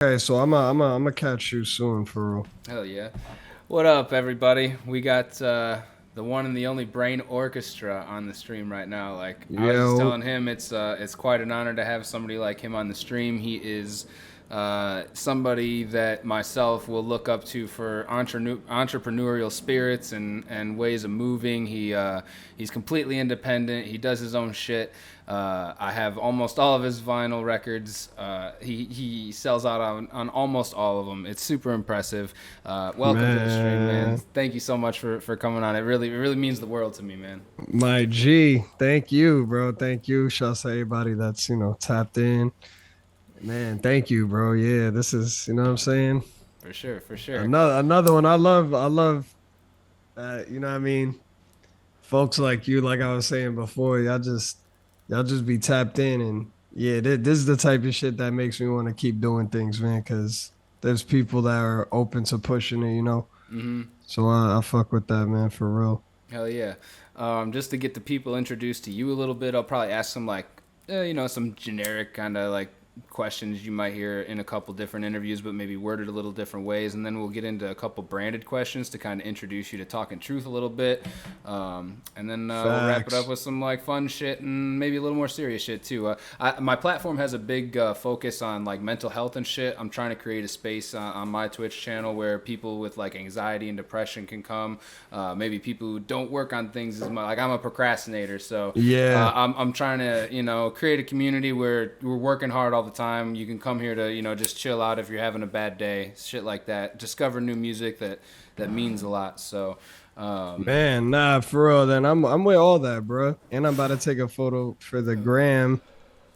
Okay, so I'm a catch you soon for real. Hell yeah. What up, everybody? We got the one and the only Brain Orchestra on the stream right now. Like I was just Yo, telling him, it's quite an honor to have somebody like him on the stream. He is somebody that myself will look up to for entrepreneurial spirits and ways of moving. He's completely independent. He does his own shit. I have almost all of his vinyl records. He sells out on almost all of them. It's super impressive. Welcome to the stream, man. man, Thank you so much for coming on. It really means the world to me, man. my G, thank you, bro. Thank you. Shouts to everybody that's tapped in. Man, thank you, bro. Yeah, this is what I'm saying. For sure, for sure. Another one. I love. You know what I mean? Folks like you, like I was saying before, y'all just be tapped in, and yeah, this is the type of shit that makes me want to keep doing things, man. Because there's people that are open to pushing it. Mm-hmm. So I fuck with that, man, for real. Hell yeah. Just to get the people introduced to you a little bit, I'll probably ask some some generic kind of like questions you might hear in a couple different interviews, but maybe worded a little different ways. And then we'll get into a couple branded questions to kind of introduce you to Talking Truth a little bit. And then we'll wrap it up Facts. with some like fun shit and maybe a little more serious shit too. My platform has a big focus on like mental health and shit. I'm trying to create a space on my Twitch channel where people with like anxiety and depression can come. Maybe people who don't work on things as much. Like I'm a procrastinator, so Yeah. I'm trying to create a community where we're working hard all the time. You can come here to just chill out if you're having a bad day, shit like that. Discover new music that means a lot. So Man, nah, for real. Then I'm with all that, bro. And I'm about to take a photo for the gram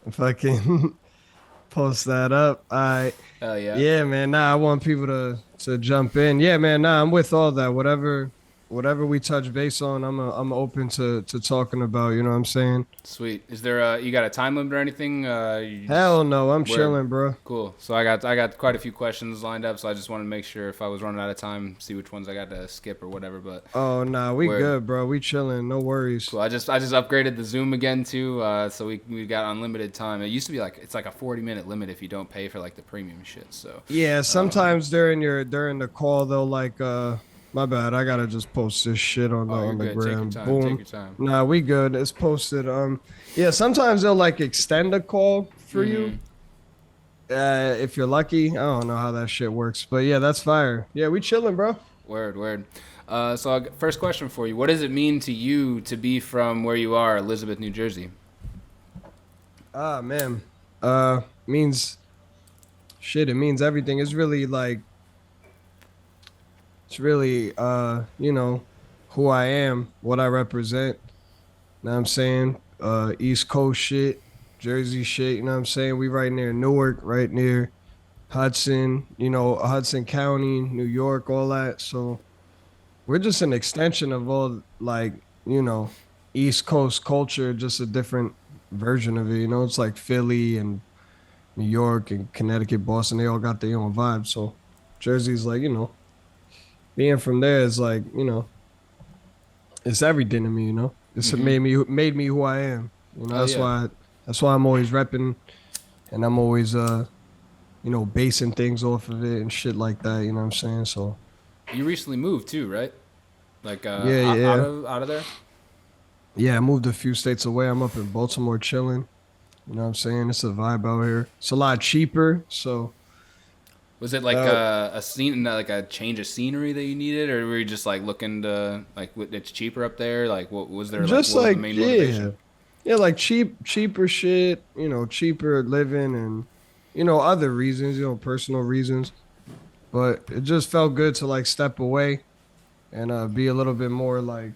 and fucking post that up. hell yeah. Yeah, man. Nah, I want people to jump in. Yeah, man. Nah, I'm with all that. Whatever we touch base on, I'm open to talking about. You know what I'm saying? Sweet. Is there you got a time limit or anything? You just Hell no, I'm where chilling, bro. cool. So I got quite a few questions lined up. So I just wanted to make sure if I was running out of time, see which ones I got to skip or whatever. But Oh, nah, we word. good, bro. We chilling. No worries. Cool. I just upgraded the Zoom again too, so we got unlimited time. It used to be like it's like a 40-minute limit if you don't pay for like the premium shit. So Yeah, um, sometimes during the call they'll like my bad, I gotta just post this shit on the oh, you're on the good. Take your gram. time. Take Boom. your time. Nah, we good. It's posted. Yeah, sometimes they'll like extend a call for you. Mm-hmm. If you're lucky. I don't know how that shit works. But yeah, that's fire. Yeah, we chilling, bro. Word, word. First question for you: what does it mean to you to be from where you are, Elizabeth, New Jersey? Ah man. Means shit, it means everything. It's really who I am, what I represent. Know what I'm saying? East Coast shit, Jersey shit, you know what I'm saying? We right near Newark, right near Hudson, Hudson County, New York, all that. So we're just an extension of all like, you know, East Coast culture, just a different version of it. It's like Philly and New York and Connecticut, Boston, they all got their own vibe. So Jersey's like, being from there is like, it's everything to me. It's Mm-hmm. made me who I am. Oh That's yeah. why I'm always repping and I'm always basing things off of it and shit like that, you know what I'm saying? So You recently moved too, right? Like yeah, out yeah. of out of there. Yeah, I moved a few states away. I'm up in Baltimore chilling. You know what I'm saying? It's a vibe out here. It's a lot cheaper. So Was it like uh a scene, like a change of scenery that you needed, or were you just like looking to like it's cheaper up there? Like what was there like just what was the like main yeah. motivation? Yeah, like cheaper shit, cheaper living and other reasons, personal reasons. But it just felt good to like step away and be a little bit more like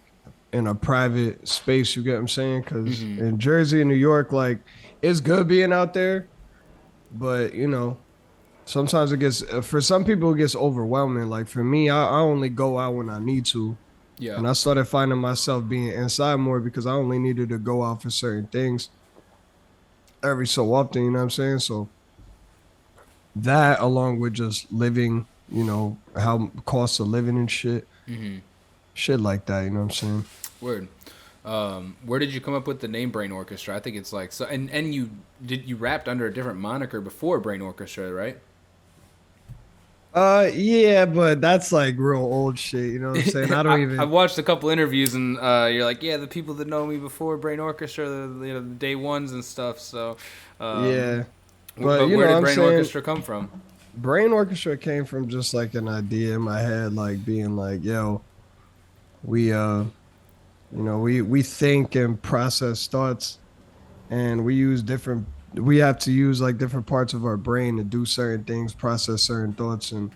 in a private space. You get what I'm saying? Because Mm-hmm. in Jersey and New York, like it's good being out there, but sometimes it gets for some people it gets overwhelming. Like for me, I only go out when I need to, Yeah. and I started finding myself being inside more because I only needed to go out for certain things every so often. You know what I'm saying? So that along with just living, how costs of living and Mm-hmm. shit like that. You know what I'm saying? Word. Where did you come up with the name Brain Orchestra? I think it's like so, and you rapped under a different moniker before Brain Orchestra, right? Yeah, but that's like real old shit. You know what I'm saying? I don't I even. watched a couple interviews and you're like, yeah, the people that know me before Brain Orchestra, the day ones and stuff. So, um, Yeah, but but you where know, did I'm Brain saying Orchestra come from? Brain Orchestra came from just like an idea in my head, like being like, yo, we we think and process thoughts, and we use different. We have to use like different parts of our brain to do certain things, process certain thoughts, and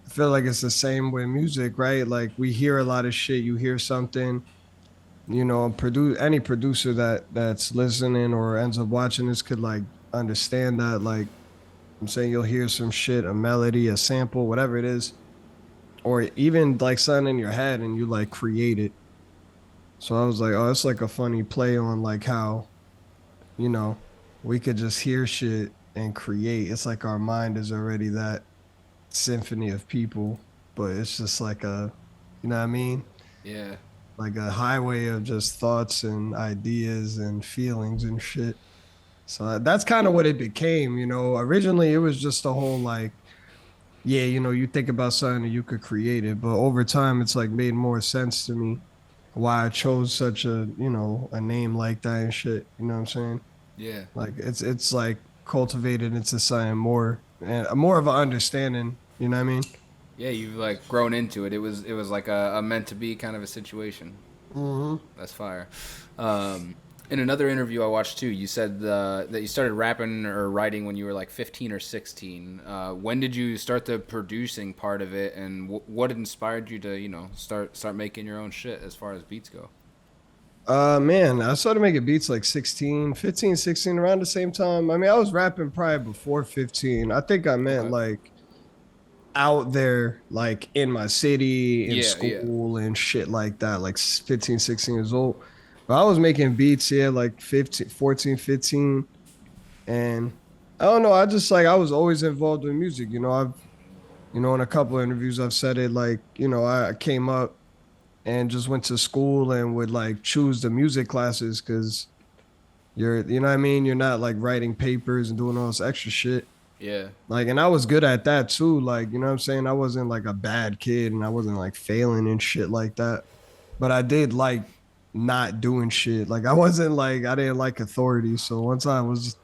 I feel like it's the same with music, right? Like we hear a lot of shit. You hear something, produce any producer that's listening or ends up watching this could like understand that. Like I'm saying, you'll hear some shit, a melody, a sample, whatever it is, or even like something in your head, and you like create it. So I was like, oh, it's like a funny play on like how you know we could just hear shit and create. It's like our mind is already that symphony of people, but it's just like a, you know what I mean? Yeah, Like a highway of just thoughts and ideas and feelings and shit. So that's kind of what it became, Originally, it was just a whole like, yeah, you think about something and you could create it, but over time, it's like made more sense to me why I chose such a name like that and shit. You know what I'm saying? yeah. Like it's like cultivated into something more and more of an understanding. You know what I mean? Yeah, you've like grown into it. It was like a meant to be kind of a situation. Hmm. That's fire. Um, in another interview I watched too, you said that you started rapping or writing when you were like 15 or 16. When did you start the producing part of it, and what inspired you to start making your own shit as far as beats go? Man, I started making beats like 16, 15, 16, around the same time. I mean, I was rapping probably before 15. I think I meant Okay. like out there, like in my city, in Yeah, yeah. school and shit like that, like 15, 16 years old. But I was making beats here like 15, 14, 15. And I don't know, I just like, I was always involved with music. In a couple of interviews, I've said it like, I came up and just went to school and would like choose the music classes because you know what I mean? You're not like writing papers and doing all this extra shit. Yeah. Like, and I was good at that too. Like, you know what I'm saying? I wasn't like a bad kid and I wasn't like failing and shit like that. But I did like not doing shit. Like, I didn't like authority. So once I was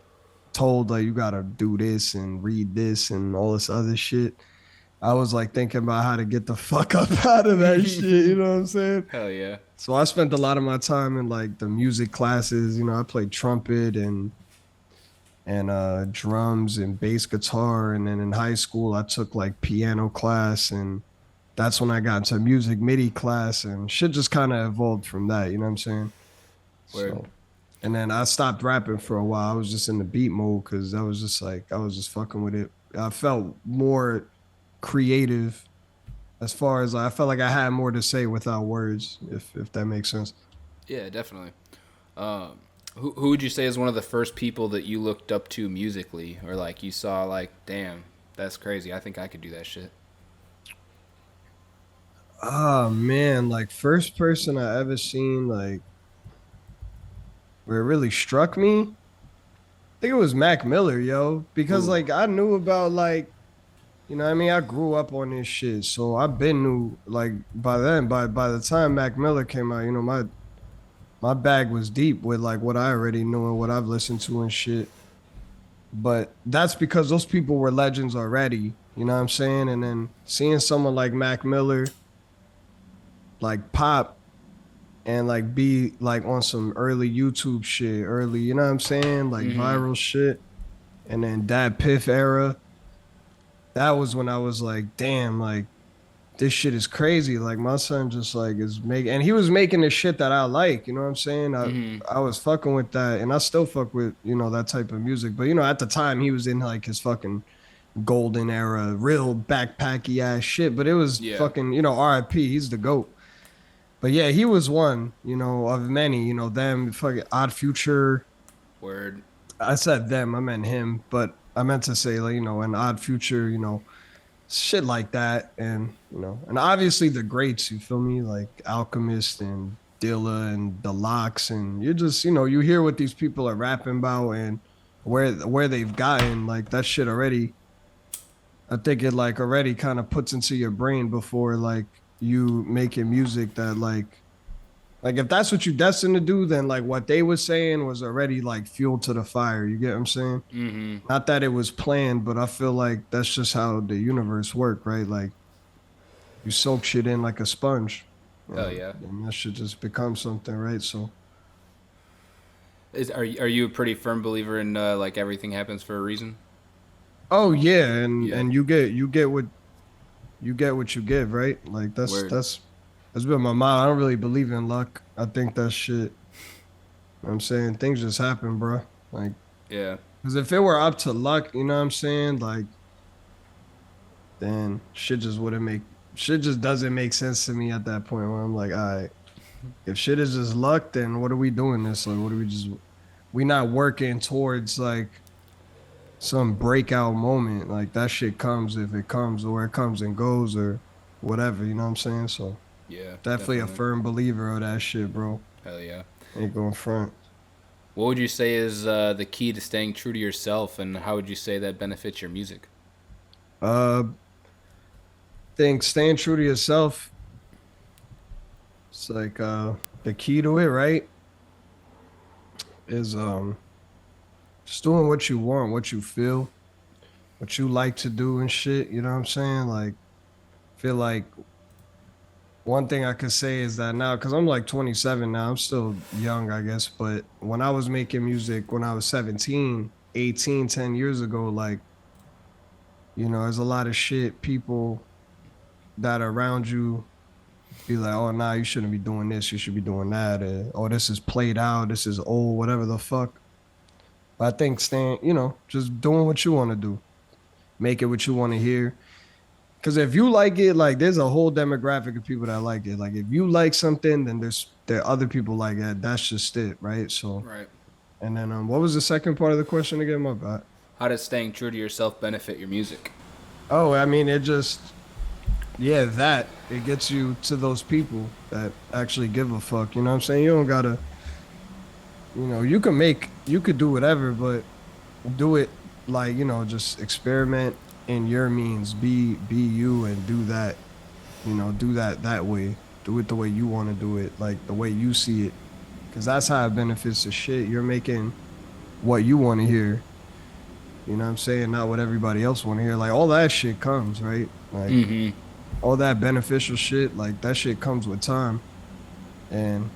told, like, you gotta do this and read this and all this other shit, I was like thinking about how to get the fuck up out of that shit. You know what I'm saying? Hell yeah. So I spent a lot of my time in like the music classes. I played trumpet and drums and bass guitar. And then in high school, I took like piano class, and that's when I got into music MIDI class, and shit just kind of evolved from that. You know what I'm saying? Word. So, and then I stopped rapping for a while. I was just in the beat mode because I was just like I was just fucking with it. I felt more creative as far as I felt like I had more to say without words, if that makes sense. Yeah, definitely. Um, who would you say is one of the first people that you looked up to musically, or like you saw like, damn, that's crazy. I think I could do that shit. Oh man, like first person I ever seen like where it really struck me, I think it was Mac Miller, yo, because Ooh. like I knew about like what I mean, I grew up on this shit, so I've been knew like by then by the time Mac Miller came out, my bag was deep with like what I already knew and what I've listened to and shit. But that's because those people were legends already, you know what I'm saying? And then seeing someone like Mac Miller like pop and like be like on some early YouTube shit, early, you know what I'm saying? Like Mm-hmm. viral shit. And then that Piff era, that was when I was like, damn, like this shit is crazy. Like my son just like is making, and he was making the shit that I like. You know what I'm saying? I Mm-hmm. I was fucking with that, and I still fuck with that type of music. But at the time he was in like his fucking golden era, real backpacky ass shit. But it was Yeah. fucking R.I.P. He's the goat. But yeah, he was one of many. Them fucking Odd Future. Word. I said them, I meant him, but I meant to say like an Odd Future. Shit like that, and obviously the greats, you feel me, like Alchemist and Dilla and the Locks, and you just you hear what these people are rapping about and where they've gotten, like that shit already I think it like already kind of puts into your brain before like you making music that like if that's what you destined to do, then like what they was saying was already like fuel to the fire. You get what I'm saying? Mm-hmm. Not that it was planned, but I feel like that's just how the universe work, right? Like you soak shit in like a sponge, Hell yeah. and that shit just becomes something, right? So, Are you a pretty firm believer in like everything happens for a reason? oh yeah, Yeah. and you get what you give, right? Like Word. that's been my motto. I don't really believe in luck. I think that shit. I'm saying things just happen, bro. Like, Yeah. because if it were up to luck, you know what I'm saying? Like, then shit just doesn't make sense to me at that point where I'm like, all right, if shit is just luck, then what are we doing this? Like, what are we not working towards like some breakout moment? Like that shit comes if it comes, or it comes and goes, or whatever. You know what I'm saying? So Yeah. definitely a Definitely. firm believer of that shit, bro. Hell yeah. Ain't going front. What would you say is the key to staying true to yourself, and how would you say that benefits your music? Uh, think staying true to yourself. It's like the key to it, right? Is just doing what you want, what you feel, what you like to do and shit. You know what I'm saying? Like, feel like one thing I could say is that now, because I'm like 27 now, I'm still young, I guess. But when I was making music when I was 17, 18, 10 years ago, like, there's a lot of shit people that are around you be like, oh, nah, you shouldn't be doing this. You should be doing that. Oh, this is played out. This is old, whatever the fuck. But I think staying, just doing what you want to do, make it what you want to hear. Because if you like it, like there's a whole demographic of people that like it. Like if you like something, then there are other people like it. That's just it, right? So, Right. and then what was the second part of the question again? My bad. How does staying true to yourself benefit your music? Oh, I mean, it just yeah, that it gets you to those people that actually give a fuck. You know what I'm saying? You don't gotta, you could do whatever, but do it like, just experiment in your means. Be you and do that. Do that way. Do it the way you want to do it, like the way you see it. Cause that's how it benefits the shit. You're making what you want to hear. You know what I'm saying? Not what everybody else want to hear. Like all that shit comes, right? Like Mm-hmm. all that beneficial shit, like that shit comes with time. And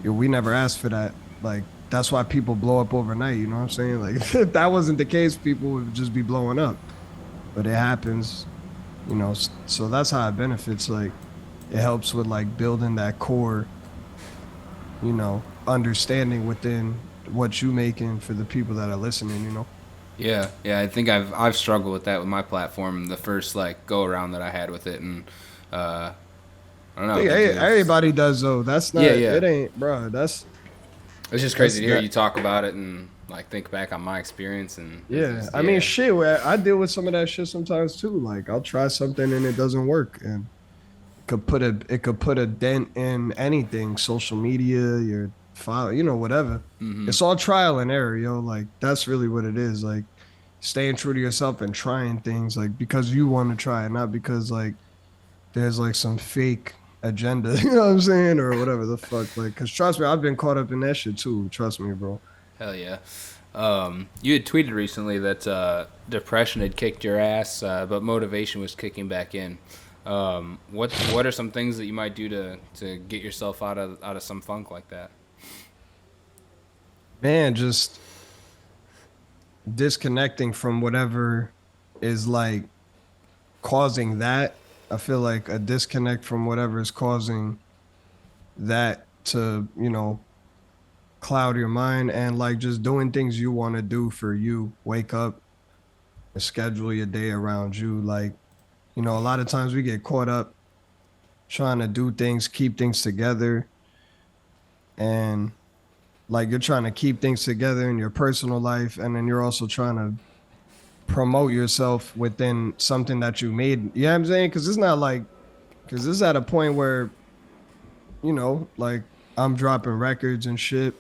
we never asked for that. Like that's why people blow up overnight. You know what I'm saying? Like if that wasn't the case, people would just be blowing up. But it happens, so that's how it benefits. Like it helps with like building that core, understanding within what you making for the people that are listening. Yeah, yeah. I think I've struggled with that with my platform. The first like go around that I had with it, and uh, I don't I know. think everybody does though. That's not Yeah, yeah. it ain't, bro. It's just That's crazy to hear that you talk about it and like think back on my experience and it's yeah. just I mean yeah, shit, where I deal with some of that shit sometimes too. Like I'll try something and it doesn't work and it could put a dent in anything, social media, your file, whatever. It's all trial and error, yo. Like that's really what it is. Like staying true to yourself and trying things like because you want to try it, not because like there's like some fake agenda, you know what I'm saying, or whatever the fuck. Like, cause trust me, I've been caught up in that shit too. Trust me, bro. hell yeah. You had tweeted recently that depression had kicked your ass, but motivation was kicking back in. What are some things that you might do to get yourself out of some funk like that? Man, just disconnecting from whatever is like causing that. I feel like a disconnect from whatever is causing that to, cloud your mind and like just doing things you want to do for you. Wake up and schedule your day around you. Like, a lot of times we get caught up trying to do things, keep things together, and like you're trying to keep things together in your personal life, and then you're also trying to promote yourself within something that you made. You know what I'm saying? Because it's not like, because it's at a point where, like I'm dropping records and shit,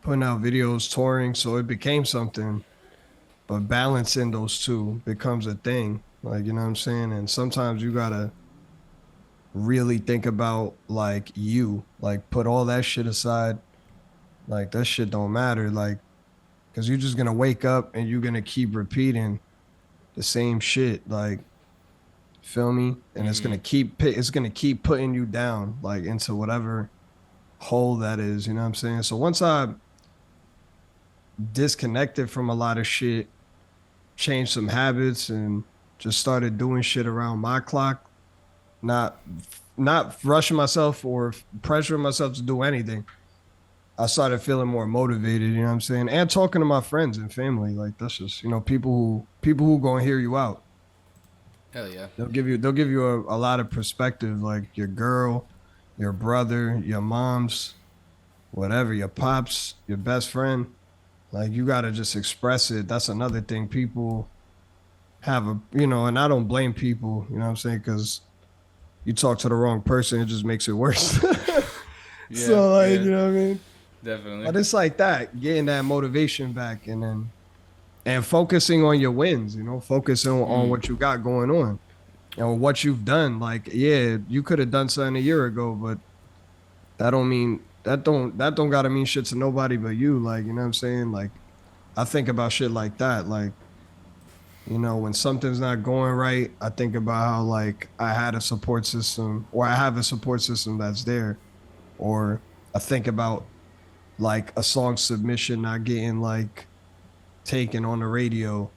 putting out videos, touring, so it became something but balancing those two becomes a thing. Like, you know what I'm saying? And sometimes you gotta really think about like you, like put all that shit aside. Like that shit don't matter. Like, cause you're just gonna wake up and you're gonna keep repeating the same shit. Like, feel me? And it's gonna keep putting you down, like into whatever hole that is. You know what I'm saying? So once I disconnected from a lot of shit, changed some habits, and just started doing shit around my clock, not not rushing myself or pressuring myself to do anything. I started feeling more motivated, you know what I'm saying? And talking to my friends and family, like that's just, people who gonna hear you out. Hell yeah. They'll give you a lot of perspective, like your girl, your brother, your mom's, whatever, your pops, your best friend. Like you gotta just express it. That's another thing. People have and I don't blame people, you know what I'm saying? Because you talk to the wrong person, it just makes it worse. Yeah, So like, yeah, you know what I mean? definitely. But it's like that, getting that motivation back and focusing on your wins, focusing on what you got going on and what you've done. Like, yeah, you could have done something a year ago, but that don't gotta mean shit to nobody but you. Like, you know what I'm saying? Like, I think about shit like that. Like, when something's not going right, I think about how like I had a support system or I have a support system that's there. Or I think about like a song submission not getting like taken on the radio.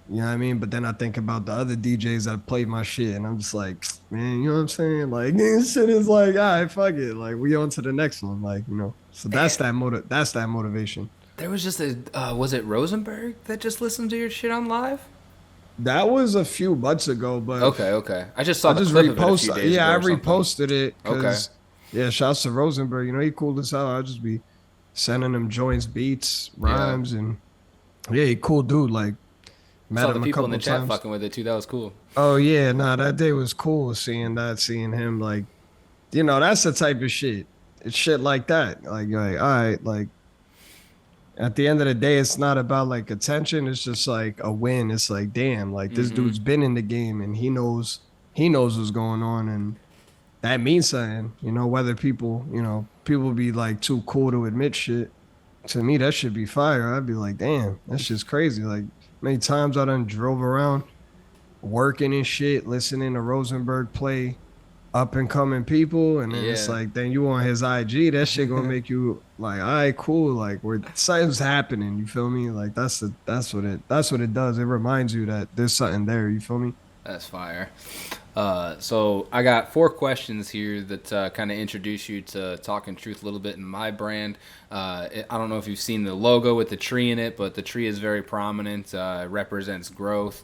You know what I mean? But then I think about the other DJs that played my shit and I'm just like, man, you know what I'm saying? Like this shit is like, all right, fuck it. Like we on to the next one. Like, So And that's that motivation. there was just was it Rosenberg that just listened to your shit on live? That was a few months ago, but Okay, okay. I just saw I the just clip of it a few repost. days Yeah, ago I or something. reposted it Okay. because shouts to Rosenberg. He cool as hell. I'll just be sending him joints, beats, Yeah. rhymes, and yeah, he cool dude. Like met Saw the him a people in couple the of chat times. fucking with it too. That was cool. Oh yeah, nah, that day was cool. Seeing him, like, that's the type of shit. It's shit like that. Like, all right, like at the end of the day, it's not about like attention. It's just like a win. It's like, damn, like this Mm-hmm. dude's been in the game and he knows what's going on, and that means something. Whether people be like too cool to admit shit. To me, that should be fire. I'd be like, damn, that's just crazy. Like many times I done drove around working and shit, listening to Rosenberg play up and coming people, and then it's Yeah. like, then you on his IG, that shit gonna make you like, all right, cool, like where something's happening. You feel me? Like that's what it does. It reminds you that there's something there. You feel me? That's fire. So I got 4 questions here that kind of introduce you to Talking Truth a little bit in my brand. I don't know if you've seen the logo with the tree in it, but the tree is very prominent. It represents growth.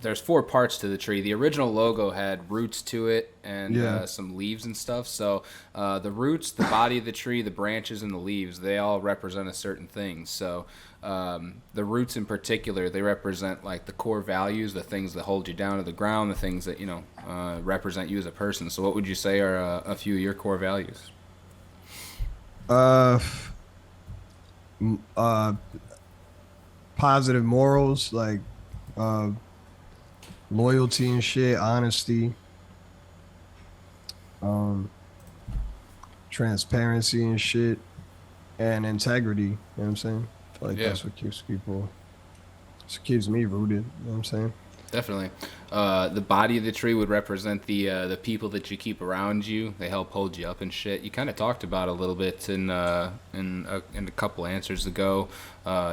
There's 4 parts to the tree. The original logo had roots to it and Yeah. some leaves and stuff. So the roots, the body of the tree, the branches, and the leaves, they all represent a certain thing. So the roots in particular, they represent like the core values, the things that hold you down to the ground, the things that represent you as a person. So what would you say are a few of your core values? Uh, uh, positive morals, like uh, loyalty and shit, honesty, um, transparency and shit, and integrity. You know what I'm saying? I feel like Yeah, that's what keeps me rooted. You know what I'm saying? definitely. The body of the tree would represent the people that you keep around you. They help hold you up and shit. You kind of talked about it a little bit in a couple answers ago,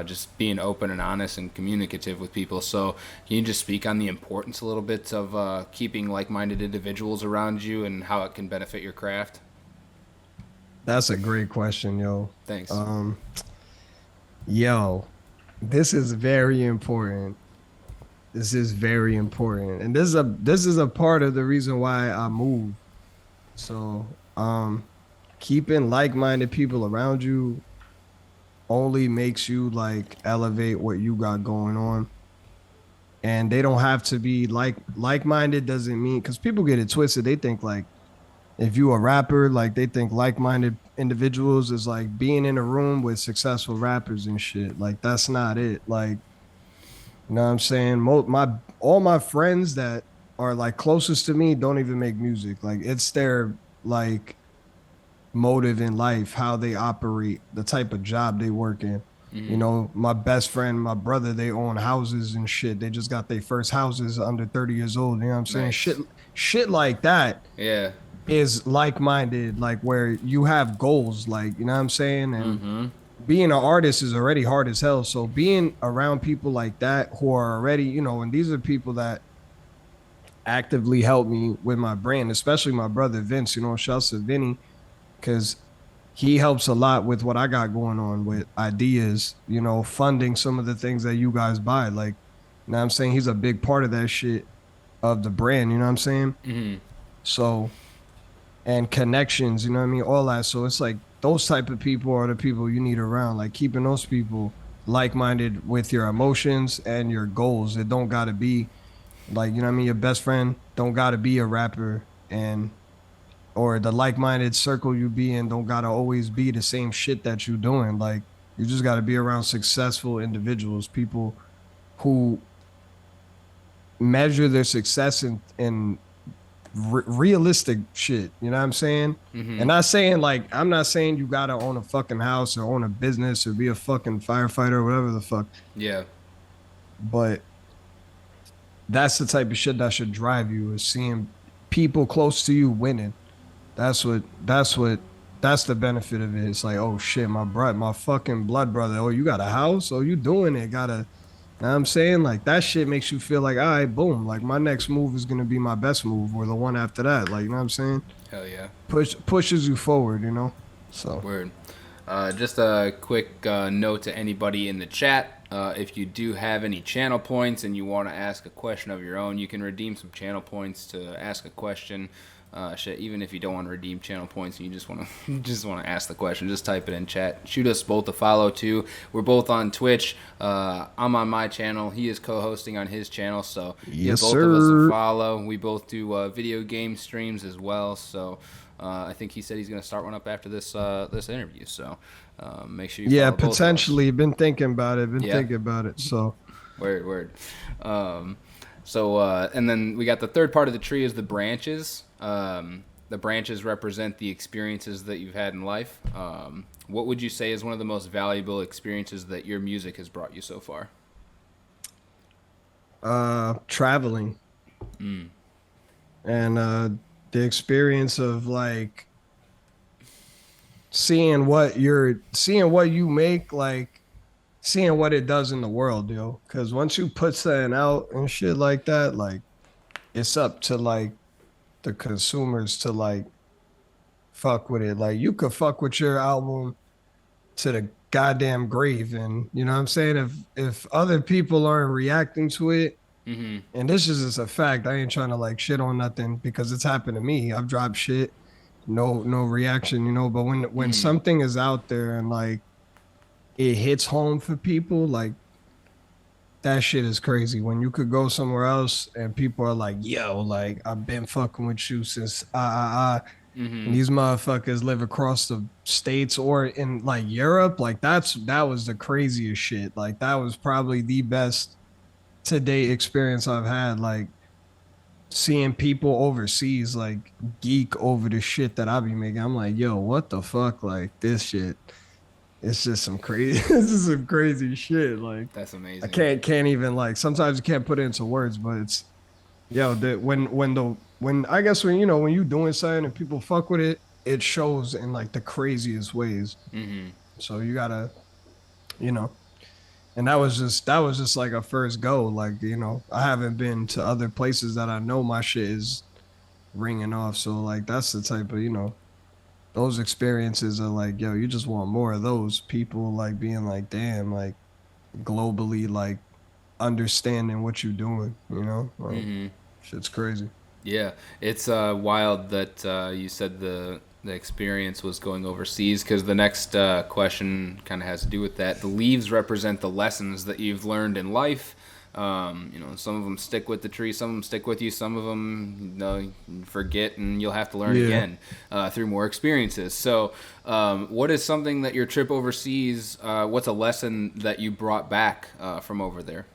just being open and honest and communicative with people. So can you just speak on the importance a little bit of keeping like-minded individuals around you and how it can benefit your craft? That's a great question, yo. Thanks. Um, yo, this is very important. This is very important, and this is a part of the reason why I moved. So, keeping like-minded people around you only makes you like elevate what you got going on, and they don't have to be like-minded. Doesn't mean because people get it twisted. They think like if you a rapper, like they think like-minded individuals is like being in a room with successful rappers and shit. Like that's not it. Like You know what I'm saying? All my friends that are like closest to me don't even make music. Like it's their like motive in life, how they operate, the type of job they work in. You Hmm. know, my best friend, my brother, they own houses and shit. They just got their first houses under 30 years old. You know what I'm saying? Nice. Shit like that Yeah. is like-minded, like where you have goals, like, you know what I'm saying? And Mm-hmm. being an artist is already hard as hell. So being around people like that who are already, you know, and these are people that actively help me with my brand, especially my brother Vince, you know, shouts to Vinny, because he helps a lot with what I got going on with ideas, you know, funding some of the things that you guys buy. Like, you know what I'm saying? He's a big part of that shit of the brand, you know what I'm saying? Mm-hmm. So, and connections, you know what I mean? All that. So it's like those type of people are the people you need around, like keeping those people like-minded with your emotions and your goals. It don't got to be like, you know what I mean? Your best friend don't got to be a rapper, and or the like-minded circle you be in don't gotta always be the same shit that you doing. Like you just gotta be around successful individuals, people who measure their success in realistic shit. You know what I'm saying? Mm-hmm. And not saying like I'm not saying you gotta own a fucking house or own a business or be a fucking firefighter or whatever the fuck. Yeah. But that's the type of shit that should drive you is seeing people close to you winning. That's the benefit of it. It's like, oh shit, my fucking blood brother. Oh, you got a house? Oh, you doing it? Know what I'm saying? Like that shit makes you feel like, all right, boom. Like my next move is gonna be my best move or the one after that. Like, you know what I'm saying? Hell yeah. Pushes you forward, you know? So Word. Just a quick note to anybody in the chat. If you do have any channel points and you want to ask a question of your own, you can redeem some channel points to ask a question. Shit, even if you don't want to redeem channel points and you just want to just want to ask the question, just type it in chat. Shoot us both a follow too. We're both on Twitch. I'm on my channel. He is co-hosting on his channel, so give yes, both of us a sir. follow. We both do video game streams as well, so. I think he said he's going to start one up after this interview. So make sure you Yeah, follow both of us. potentially. Been thinking about it. Been Yeah, thinking about it. So word, word. Um, and then we got the third part of the tree is the branches. The branches represent the experiences that you've had in life. What would you say is one of the most valuable experiences that your music has brought you so far? traveling Mm. and the experience of like seeing what you make, like seeing what it does in the world, yo. Because once you put something out and shit like that, like it's up to like the consumers to like fuck with it. Like you could fuck with your album to the goddamn grave, and you know what I'm saying. If other people aren't reacting to it, Mm-hmm. and this is just a fact, I ain't trying to like shit on nothing because it's happened to me. I've dropped shit, no reaction, you know. But when Mm-hmm. something is out there and like it hits home for people, like that shit is crazy. When you could go somewhere else and people are like, yo, like I've been fucking with you since and Mm-hmm. these motherfuckers live across the states or in like Europe, like that was the craziest shit. Like that was probably the best to date experience I've had. Like seeing people overseas like geek over the shit that I be making. I'm like, yo, what the fuck? Like this shit. It's just some crazy this is some crazy shit. Like That's I amazing. can't even like sometimes you can't put it into words, but it's yo, that when I guess when you know when you doing something and people fuck with it, it shows in like the craziest ways. Mm-hmm. So you gotta, you know, and that was just like a first go. Like, you know, I haven't been to other places that I know my shit is ringing off. So like that's the type of, you know, those experiences are like, yo, you just want more of those people like being like, damn, like globally like understanding what you're doing, you know? Like Mm-hmm. shit's crazy. Yeah, it's wild that you said the experience was going overseas because the next question kind of has to do with that. The leaves represent the lessons that you've learned in life. You know, some of them stick with the tree, some of them stick with you, some of them, you know, you forget, and you'll have to learn Yeah. again through more experiences. So, what is something that your trip overseas? What's a lesson that you brought back from over there?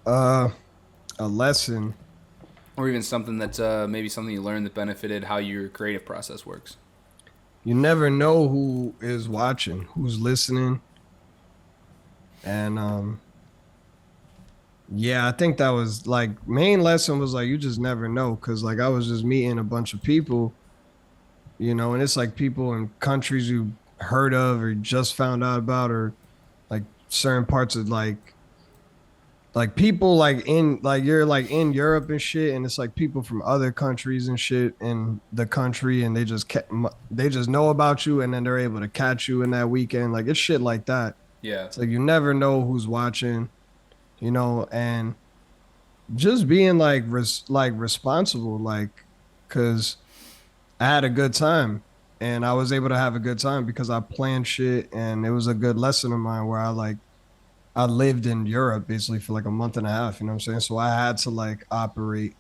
Uh, a lesson. or even something that maybe something you learned that benefited how your creative process works? You never know who is watching, who's listening, and yeah, I think that was like main lesson was like you just never know because like I was just meeting a bunch of people, and it's like people in countries you heard of or just found out about or like certain parts of like people like in like you're like in Europe and shit, and it's like people from other countries and shit in the country, and they just know about you, and then they're able to catch you in that weekend. Like it's shit like that. Yeah. It's like you never know who's watching, and just being like responsible, like because I had a good time, and I was able to have a good time because I planned shit, and it was a good lesson of mine where I lived in Europe basically for like a month and a half, you know what I'm saying? So I had to like operate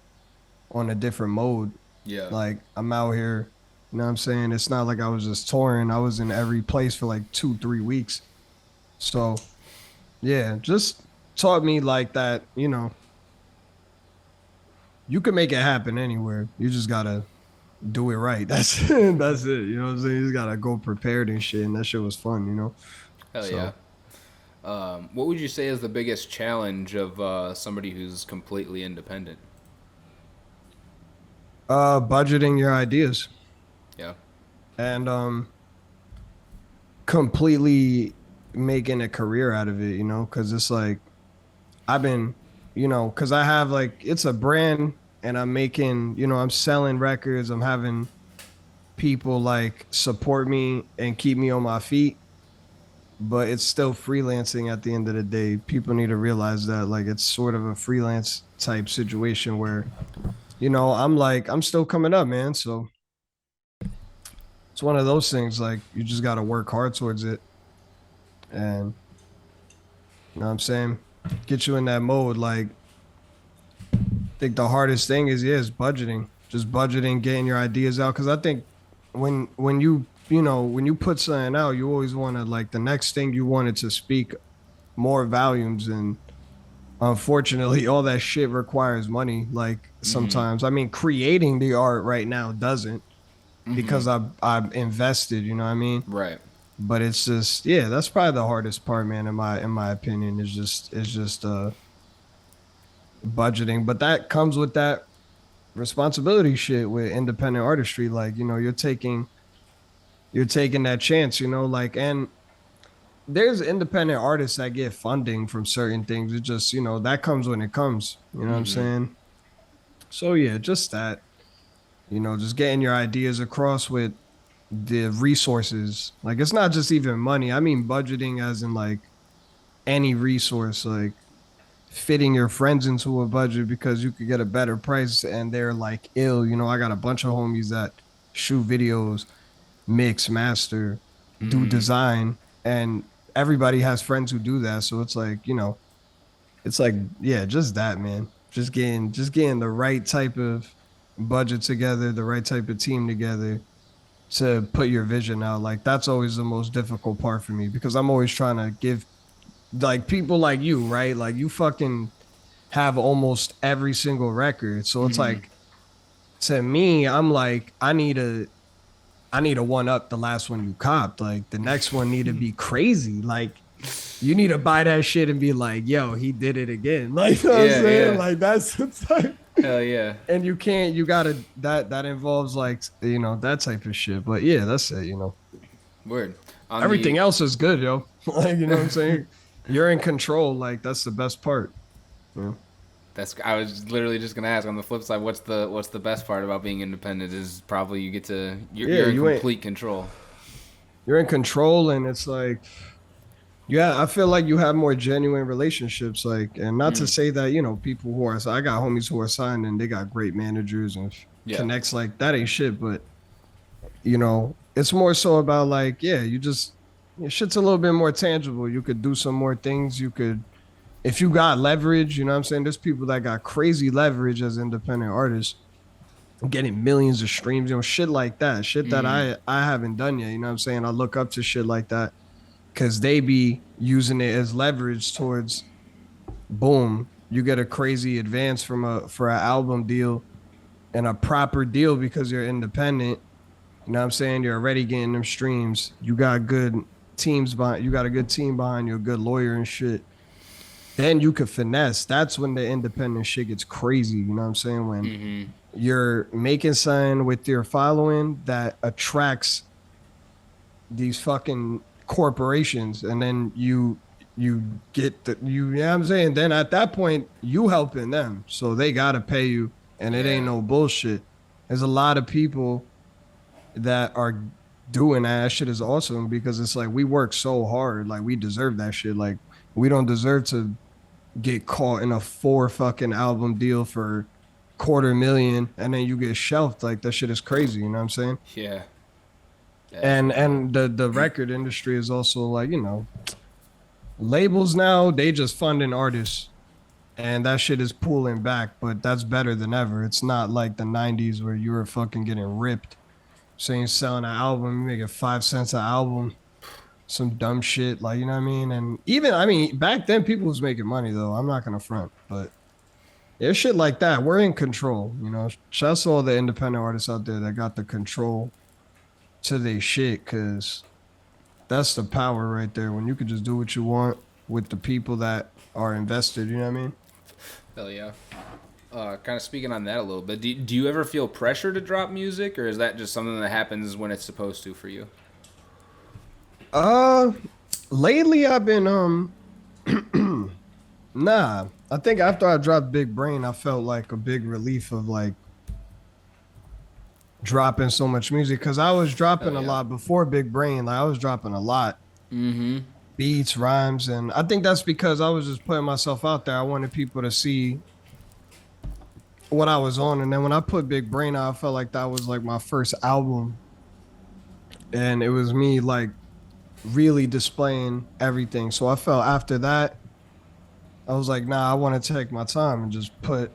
on a different mode. Yeah. Like I'm out here, you know what I'm saying? It's not like I was just touring. I was in every place for like 2, 3 weeks. So yeah, just taught me like that, you can make it happen anywhere. You just gotta do it right. That's it. You know what I'm saying? You just gotta go prepared and shit. And that shit was fun. Hell yeah. So What would you say is the biggest challenge of somebody who's completely independent? budgeting your ideas Yeah. and completely making a career out of it, because it's like I've been, because I have like it's a brand and I'm making, I'm selling records, I'm having people like support me and keep me on my feet, but it's still freelancing at the end of the day. People need to realize that like it's sort of a freelance type situation where, I'm still coming up, man. So it's one of those things like you just got to work hard towards it and you know what I'm saying? Get you in that mode. Like, I think the hardest thing is budgeting. Just budgeting, getting your ideas out. Cause I think when you put something out, you always want to like the next thing you wanted to speak more volumes. And unfortunately, all that shit requires money. Like Mm-hmm. sometimes, I mean, creating the art right now doesn't Mm-hmm. because I've invested, you know what I mean? Right. But it's just yeah, that's probably the hardest part, man. In my opinion, is just budgeting. But that comes with that responsibility shit with independent artistry. Like you're taking that chance, like and there's independent artists that get funding from certain things. It just that comes when it comes. You know what I'm Mm-hmm. saying? So yeah, just that. Just getting your ideas across with the resources. Like it's not just even money. I mean budgeting as in like any resource, like fitting your friends into a budget because you could get a better price and they're like ill. I got a bunch of homies that shoot videos, mix, master, do Mm-hmm. design, and everybody has friends who do that. So it's like, it's like, yeah, just that, man. Just getting the right type of budget together, the right type of team together to put your vision out. Like that's always the most difficult part for me because I'm always trying to give like people like you, right? Like you fucking have almost every single record. So it's Mm-hmm. like to me, I'm like, I need to one up the last one you copped. Like the next one need to be crazy. Like you need to buy that shit and be like, yo, he did it again. Like you know what I'm Yeah. saying? Yeah. Like that's it's like Hell yeah. and you gotta that involves like that type of shit. But yeah, that's it. Word. On Everything the else is good, yo. Like, you know what I'm saying? You're in control. Like that's the best part. Yeah. That's I was literally just gonna ask on the flip side, what's the best part about being independent is probably you get to Yeah, you're in complete control. you're in control and it's like yeah, I feel like you have more genuine relationships. Like, and not to Mm. say that, people who are, I got homies who are signed and they got great managers and Yeah. connects like that ain't shit. But, it's more so about like, yeah, shit's a little bit more tangible. You could do some more things. If you got leverage, you know what I'm saying? There's people that got crazy leverage as independent artists, getting millions of streams, shit like that. Shit that Mm. I haven't done yet. You know what I'm saying? I look up to shit like that because they be using it as leverage towards boom. you get a crazy advance from a for an album deal and a proper deal because you're independent. You know what I'm saying? You're already getting them streams. You got good teams behind you got a good team behind you, a good lawyer and shit. Then you could finesse. That's when the independent shit gets crazy. You know what I'm saying? When Mm-hmm. you're making something with your following that attracts these fucking corporations, and then you get the you know what I'm saying? Then at that point you helping them. So they gotta pay you, and it ain't Yeah. no bullshit. There's a lot of people that are doing that. That shit is awesome because it's like we work so hard. Like we deserve that shit. Like we don't deserve to get caught in a 4 fucking album deal for 250,000 and then you get shelved. Like that shit is crazy. You know what I'm saying? Yeah. And the record industry is also like, you know, labels now, they just funding artists and that shit is pulling back, but that's better than ever. It's not like the 90s where you were fucking getting ripped. Saying selling an album, you making 5 cents an album, some dumb shit, like you know what I mean. And even I mean, back then people was making money though. I'm not gonna front, but there's shit like that. We're in control, you know. Shouts to all the independent artists out there that got the control to their shit, cause that's the power right there. When you could just do what you want with the people that are invested, you know what I mean? Hell yeah. Kind of speaking on that a little bit, do you ever feel pressure to drop music, or is that just something that happens when it's supposed to for you? Uh, lately I've been nah. I think after I dropped Big Brain, I felt like a big relief of like dropping so much music because I was Hell dropping a yeah. lot before Big Brain. Like I was dropping a lot Mm-hmm. beats, rhymes, and I think that's because I was just putting myself out there. I wanted people to see what I was on, and then when I put Big Brain out, I felt like that was like my first album, and it was me like really displaying everything. So I felt after that, I was like, nah, I want to take my time and just put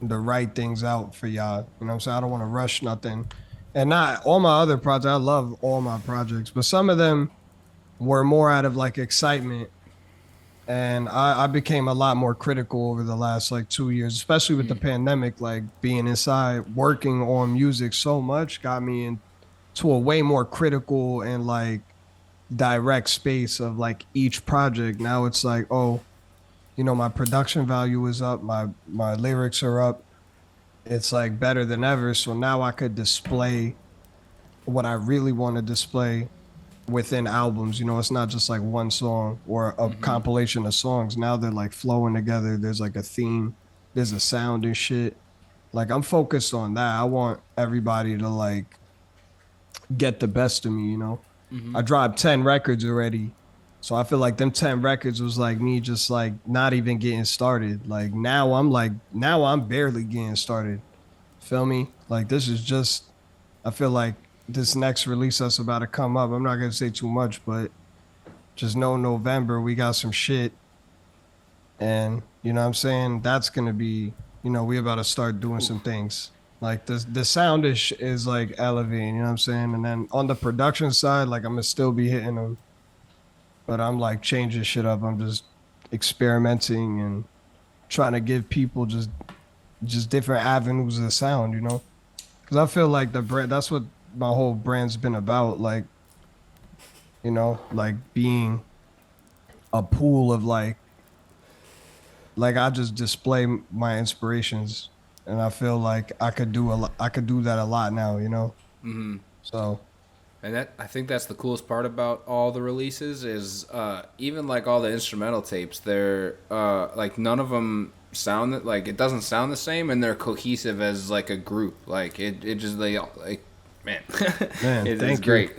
the right things out for y'all. You know what I'm saying? I don't want to rush nothing. And not all my other projects, I love all my projects, but some of them were more out of like excitement. And I became a lot more critical over the last like 2 years, especially with the pandemic, like being inside, working on music so much got me into a way more critical and like direct space of like each project. Now it's like, oh, you know, my production value is up, my lyrics are up. It's like better than ever. So now I could display what I really want to display within albums. You know, it's not just like one song or a Mm-hmm. compilation of songs. Now they're like flowing together. There's like a theme, there's a sound and shit. Like I'm focused on that. I want everybody to like get the best of me, you know. Mm-hmm. I dropped 10 records already. So I feel like them 10 records was like me just like not even getting started. Like now I'm barely getting started. Feel me? Like this is just I feel like this next release that's about to come up. I'm not gonna say too much, but just know November we got some shit, and you know what I'm saying that's gonna be you know we about to start doing some things. Like the sound is like elevating, you know what I'm saying, and then on the production side, like I'm gonna still be hitting them, but I'm like changing shit up. I'm just experimenting and trying to give people just different avenues of sound, you know, because I feel like the brand that's what my whole brand's been about, like you know, like being a pool of like I just display my inspirations, and I feel like I could do that a lot now, you know. Mm-hmm. So And that I think that's the coolest part about all the releases is even like all the instrumental tapes. They're like none of them sound like it doesn't sound the same, and they're cohesive as like a group. Like it just they all like man, man, it's thank you, great.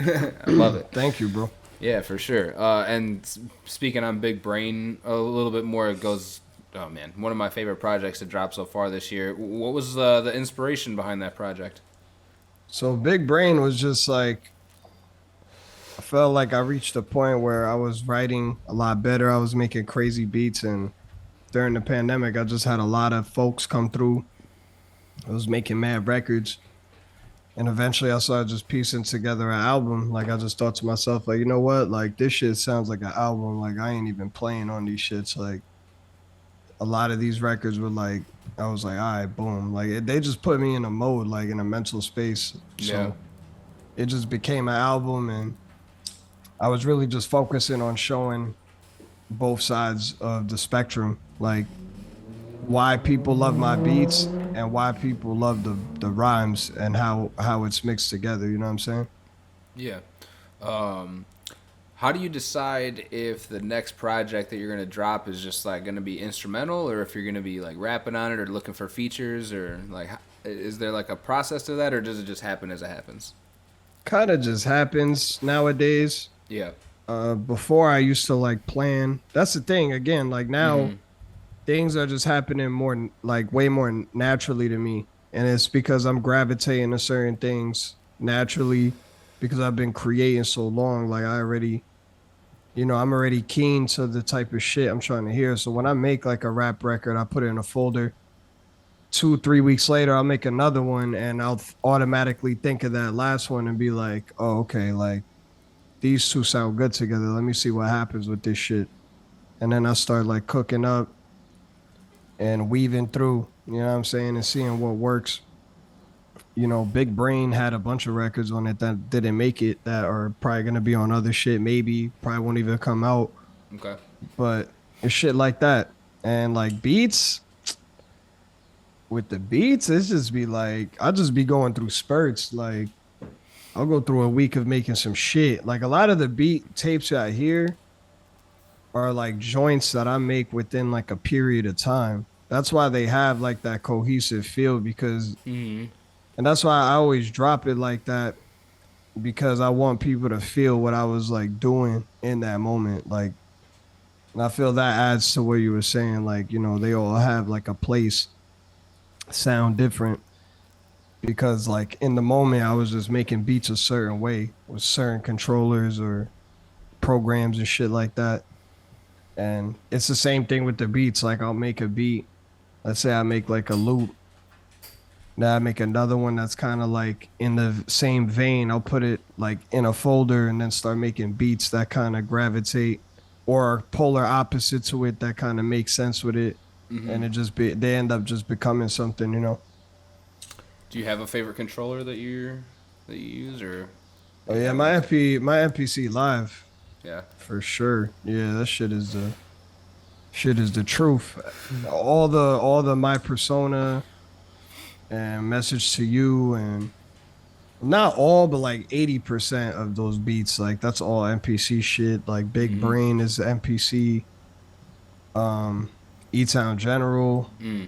I love it. thank you, bro. Yeah, for sure. And speaking on Big Brain a little bit more, it goes. Oh man, one of my favorite projects to drop so far this year. What was the inspiration behind that project? So Big Brain was just like I felt like I reached a point where I was writing a lot better. I was making crazy beats, and during the pandemic, I just had a lot of folks come through. I was making mad records. And eventually I started just piecing together an album. Like I just thought to myself, like, you know what? Like this shit sounds like an album. Like I ain't even playing on these shits. Like a lot of these records were like, I was like, all right, boom. Like they just put me in a mode, like in a mental space. Yeah. So it just became an album, and I was really just focusing on showing both sides of the spectrum, like why people love my beats and why people love the rhymes and how it's mixed together. You know what I'm saying? Yeah. Um, how do you decide if the next project that you're gonna drop is just like gonna be instrumental, or if you're gonna be like rapping on it, or looking for features, or like, is there like a process to that, or does it just happen as it happens? Kind of just happens nowadays. Yeah. Before I used to like plan. That's the thing. Again, like now Mm-hmm. things are just happening more like way more naturally to me, and it's because I'm gravitating to certain things naturally because I've been creating so long. Like I already, I'm already keen to the type of shit I'm trying to hear. So when I make like a rap record, I put it in a folder. 2 3 weeks later, I'll make another one, and I'll automatically think of that last one and be like, oh, okay, like these two sound good together. Let me see what happens with this shit. And then I start like cooking up and weaving through, you know what I'm saying, and seeing what works. Big Brain had a bunch of records on it that didn't make it that are probably gonna be on other shit, maybe, probably won't even come out. Okay. But it's shit like that. And like beats, with the beats, it's just be like I'll just be going through spurts. Like I'll go through a week of making some shit. Like a lot of the beat tapes that I hear are like joints that I make within like a period of time. That's why they have like that cohesive feel because Mm-hmm. and that's why I always drop it like that because I want people to feel what I was like doing in that moment. Like and I feel that adds to what you were saying like, they all have like a place, sound different because like in the moment I was just making beats a certain way with certain controllers or programs and shit like that. And it's the same thing with the beats. Like I'll make a beat. Let's say I make like a loop. Now I make another one that's kind of like in the same vein. I'll put it like in a folder and then start making beats that kind of gravitate or polar opposite to it that kind of makes sense with it. Mm-hmm. And they end up just becoming something. Do you have a favorite controller that you use, or Oh you yeah, have my one? MPC live Yeah. for sure. Yeah, that shit is the truth. All the my persona and message to you and not all but like 80% of those beats like that's all MPC shit. Like Big Mm-hmm. Brain is MPC. E-Town General. Mm.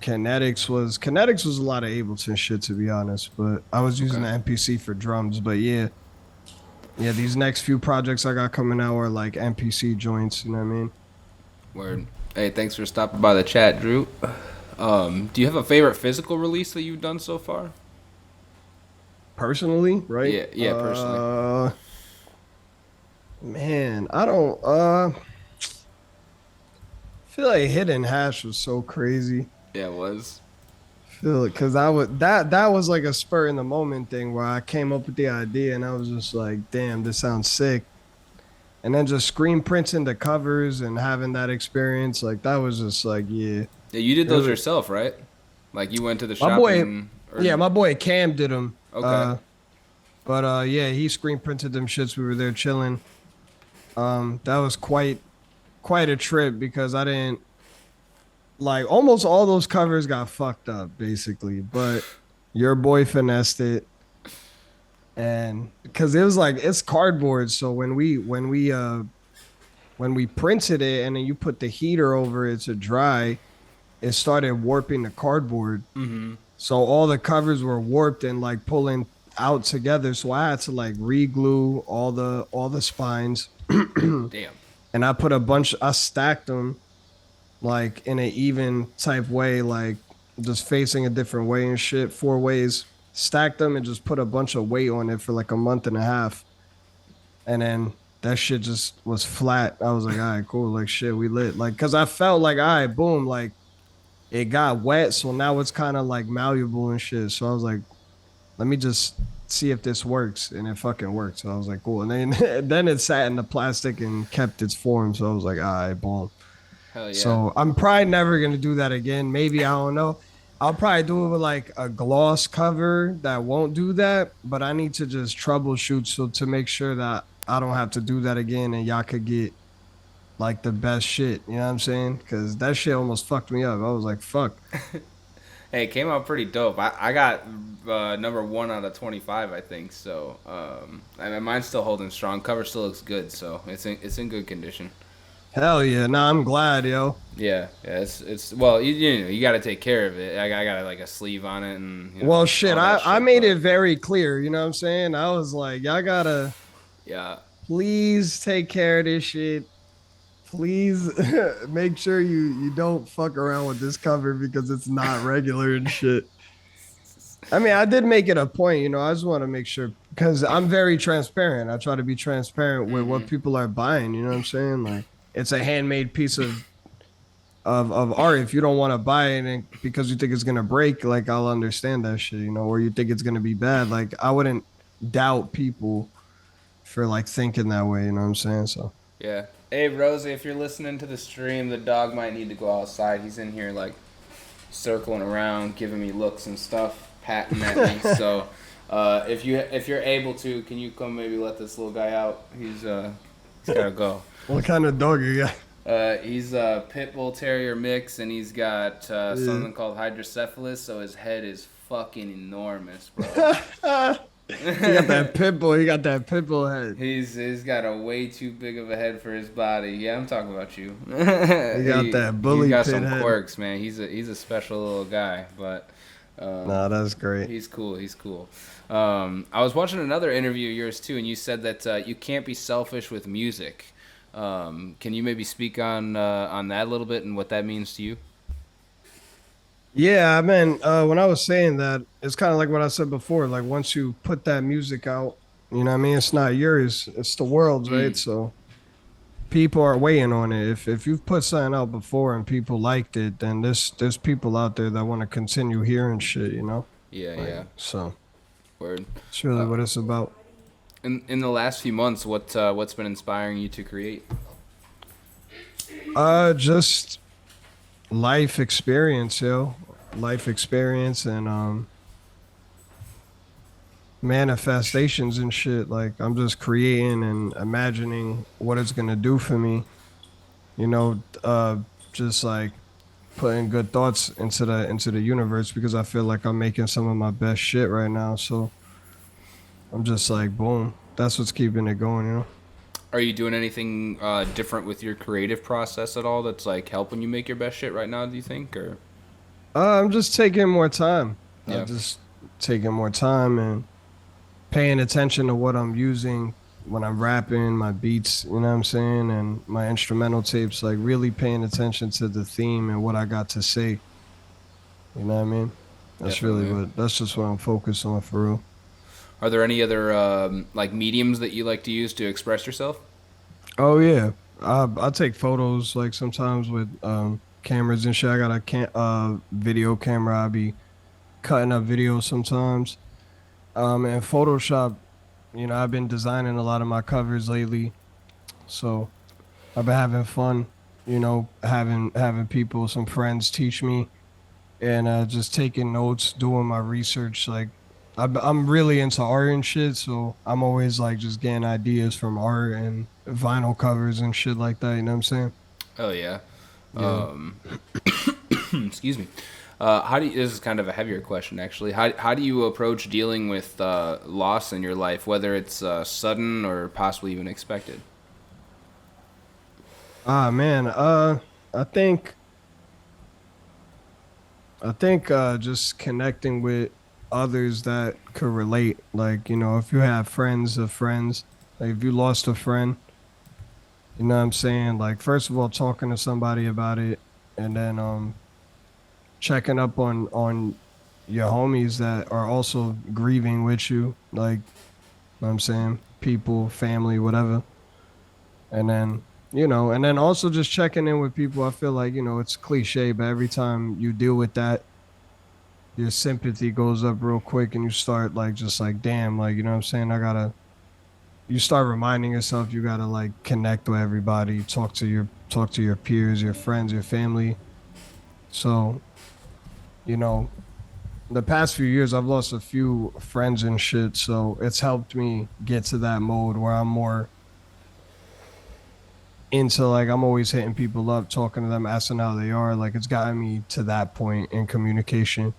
Kinetics was a lot of Ableton shit to be honest, but I was using Okay. the MPC for drums. But yeah, these next few projects I got coming out are like MPC joints. You know what I mean? Word. Hey, thanks for stopping by the chat, Drew. Do you have a favorite physical release that you've done so far? Personally, right? Yeah, yeah, personally. Man, I don't feel like Hidden Hash was so crazy. Yeah, it was. Feel it because I would that was like a spur in the moment thing where I came up with the idea and I was just like, damn, this sounds sick. And then just screen printing the covers and having that experience, like that was just like, yeah. Yeah, you did It those was, yourself, right? Like you went to the my shop boy, and or yeah, my boy Cam did them. okay. But yeah, he screen printed them shits. We were there chilling. That was quite a trip because I didn't like almost all those covers got fucked up basically, but your boy finessed it. And because it was like it's cardboard, so when we printed it and then you put the heater over it to dry, it started warping the cardboard. Mm-hmm. So all the covers were warped and like pulling out together. So I had to like re-glue all the spines. Damn. And I stacked them like in an even type way, like just facing a different way and shit, 4 ways. Stacked them and just put a bunch of weight on it for like a month and a half. And then that shit just was flat. I was like, all right, cool. Like shit, we lit. Like, cause I felt like, all right, boom, like it got wet. So now it's kind of like malleable and shit. So I was like, let me just see if this works. And it fucking worked. So I was like, cool. And then then it sat in the plastic and kept its form. So I was like, all right, boom. Hell yeah. So I'm probably never gonna do that again. Maybe, I don't know. I'll probably do it with like a gloss cover that won't do that, but I need to just troubleshoot so to make sure that I don't have to do that again and y'all could get like the best shit. You know what I'm saying? Because that shit almost fucked me up. I was like, fuck. Hey, it came out pretty dope. I got number 1 out of 25, I think. So, I mean, mine's still holding strong. Cover still looks good, so it's in good condition. Hell yeah. Nah, I'm glad, yo. Yeah, yeah. It's well, you got to take care of it. I got like a sleeve on it and Well, shit, all that I shit. made But it very clear. You know what I'm saying? I was like, y'all gotta yeah, please take care of this shit. Please make sure you don't fuck around with this cover because it's not regular and shit. I mean, I did make it a point, you know. I just want to make sure because I'm very transparent. I try to be transparent with what people are buying. You know what I'm saying? Like, it's a handmade piece of art. If you don't want to buy it and because you think it's gonna break, like I'll understand that shit, you know, or you think it's gonna be bad. Like I wouldn't doubt people for like thinking that way. You know what I'm saying? So yeah. Hey, Rosie, if you're listening to the stream, the dog might need to go outside. He's in here like circling around, giving me looks and stuff, patting at me. So, if you're able to, can you come maybe let this little guy out? He's gotta go. what kind of dog you got? He's a pit bull terrier mix, and he's got Yeah. something called hydrocephalus. So his head is fucking enormous, bro. He got that pit bull. He got that pit bull head. He's got a way too big of a head for his body. Yeah, I'm talking about you. He got that He's bully got pit some head. quirks, man. He's a special little guy, but Nah, that's great. he's cool. He's cool. I was watching another interview of yours too, and you said that you can't be selfish with music. Can you maybe speak on that a little bit and what that means to you? Yeah, I mean, when I was saying that, it's kind of like what I said before. Like once you put that music out, you know what I mean? It's not yours, it's the world's, right? Mm, So people are weighing on it. If you've put something out before and people liked it, then there's people out there that want to continue hearing shit, you know? yeah, Like yeah. so Word. it's really Uh, what it's about. in the last few months, what's been inspiring you to create? Just life experience, yo. Life experience and manifestations and shit. Like I'm just creating and imagining what it's gonna do for me. You know, just like putting good thoughts into the universe because I feel like I'm making some of my best shit right now. So I'm just like, boom. That's what's keeping it going, you know. Are you doing anything different with your creative process at all that's like helping you make your best shit right now, do you think? Or I'm just taking more time. yeah. Just taking more time and paying attention to what I'm using when I'm rapping, my beats, you know what I'm saying, and my instrumental tapes, like really paying attention to the theme and what I got to say. You know what I mean? Definitely. That's just what I'm focused on for real. Are there any other like mediums that you like to use to express yourself? Oh yeah. I take photos like sometimes with cameras and shit. I got a video camera. I be cutting up videos sometimes. And Photoshop, you know, I've been designing a lot of my covers lately. So I've been having fun, you know, having people, some friends teach me, and just taking notes, doing my research. Like I'm really into art and shit, so I'm always like just getting ideas from art and vinyl covers and shit like that. You know what I'm saying? Oh yeah. Yeah. Um, excuse me. How do you, this is kind of a heavier question actually. How do you approach dealing with loss in your life, whether it's sudden or possibly even expected? Ah man, I think just connecting with others that could relate. Like, you know, if you have friends of friends, like if you lost a friend, you know what I'm saying? Like, first of all, talking to somebody about it and then checking up on your homies that are also grieving with you. Like, you know what I'm saying? People, family, whatever. And then, you know, and then also just checking in with people. I feel like, you know, it's cliche, but every time you deal with that, your sympathy goes up real quick and you start like just like damn, like you know what I'm saying, you start reminding yourself you gotta like connect with everybody, talk to your peers, your friends, your family. So, you know, the past few years I've lost a few friends and shit, so it's helped me get to that mode where I'm more into like I'm always hitting people up, talking to them, asking how they are. Like it's gotten me to that point in communication,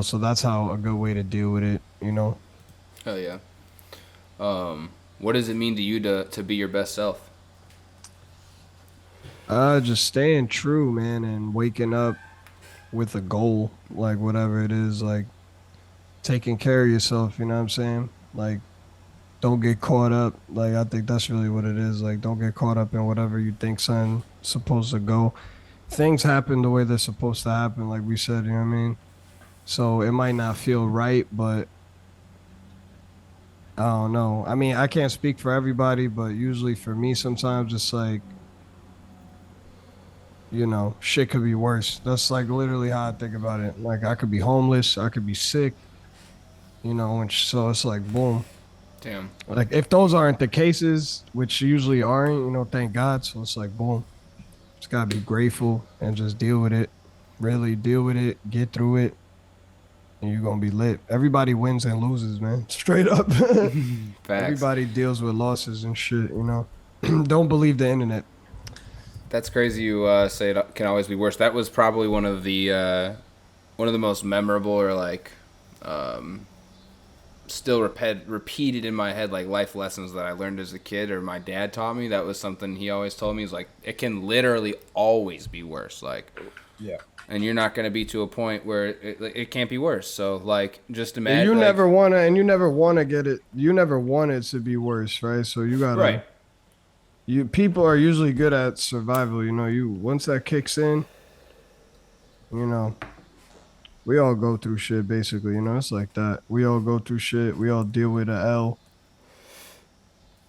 so that's how a good way to deal with it. Hell yeah. What does it mean to you to be your best self? Just staying true, man, and waking up with a goal, like whatever it is, like taking care of yourself, you know what I'm saying? Like don't get caught up. Like I think that's really what it is. Like don't get caught up in whatever you think something's supposed to go. Things happen the way they're supposed to happen, like we said, you know what I mean? So it might not feel right, but I don't know. I mean, I can't speak for everybody, but usually for me sometimes it's like, shit could be worse. That's like literally how I think about it. Like I could be homeless, I could be sick, and so it's like boom. Damn. Like if those aren't the cases, which usually aren't, thank God. So it's like boom. Just gotta be grateful and just deal with it. Really deal with it, get through it, and you're gonna be lit. Everybody wins and loses, man. Straight up. Facts. Everybody deals with losses and shit. Don't believe the internet. That's crazy. You say it can always be worse. That was probably one of the most memorable or like still repeated in my head like life lessons that I learned as a kid or my dad taught me. That was something he always told me. Is like it can literally always be worse. Like, Yeah. and you're not going to be to a point where it can't be worse. So like just And imagine like you never wanna get it. You never want it to be worse, right? So you right. gotta. You people are usually good at survival. You once that kicks in, you know, we all go through shit basically. It's like that. We all go through shit. We all deal with a L.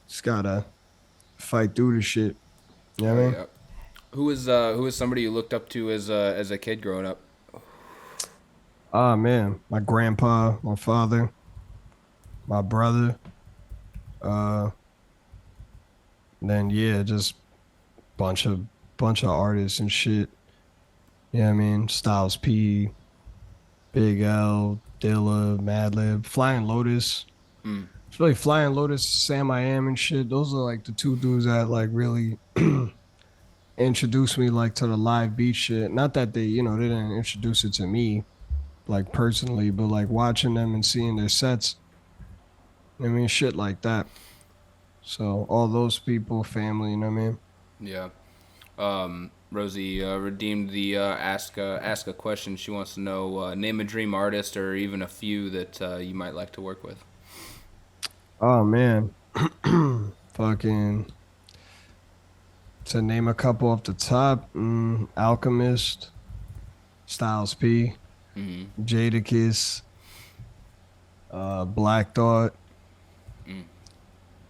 Just gotta fight through the shit. You know what Hell I mean? yeah. Who is somebody you looked up to as a kid growing up? Ah man, my grandpa, my father, my brother. Uh, then yeah, just bunch of artists and shit. Yeah, I mean Styles P, Big L, Dilla, Madlib, Flying Lotus. Mm. It's really Flying Lotus, Sam I Am and shit. Those are like the two dudes that like really introduced me like to the live beat shit. Not that they didn't introduce it to me like personally, but like watching them and seeing their sets. I mean, shit like that. So all those people, family, you know what I mean? Yeah. Rosie redeemed the ask a question. She wants to know name a dream artist or even a few that you might like to work with. Oh man, fucking to name a couple off the top, Alchemist, Styles P, Mm-hmm. Jadakiss, Black Thought, Mm.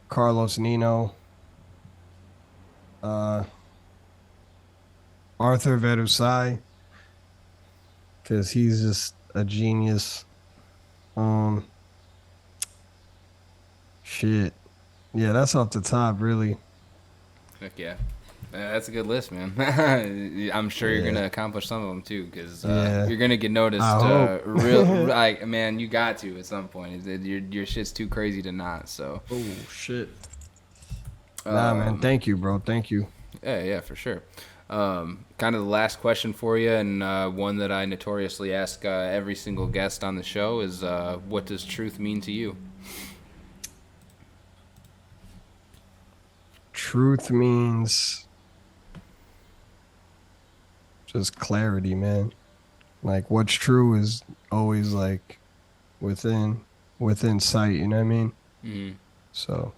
Carlos Nino, uh, Arthur Verusai, because he's just a genius. Um, shit, yeah, that's off the top, really. Heck yeah. That's a good list, man. I'm sure you're Yeah, gonna accomplish some of them too, because yeah. you're gonna get noticed. I hope. Real, like man, you got to at some point. Your shit's too crazy to not. So, Oh shit. Nah, man. um, Thank you, bro. Thank you. yeah, yeah, for sure. Kind of the last question for you, and one that I notoriously ask every single guest on the show is, what does truth mean to you? Truth means just clarity, man. Like what's true is always like within within sight, you know what I mean? Mm-hmm. So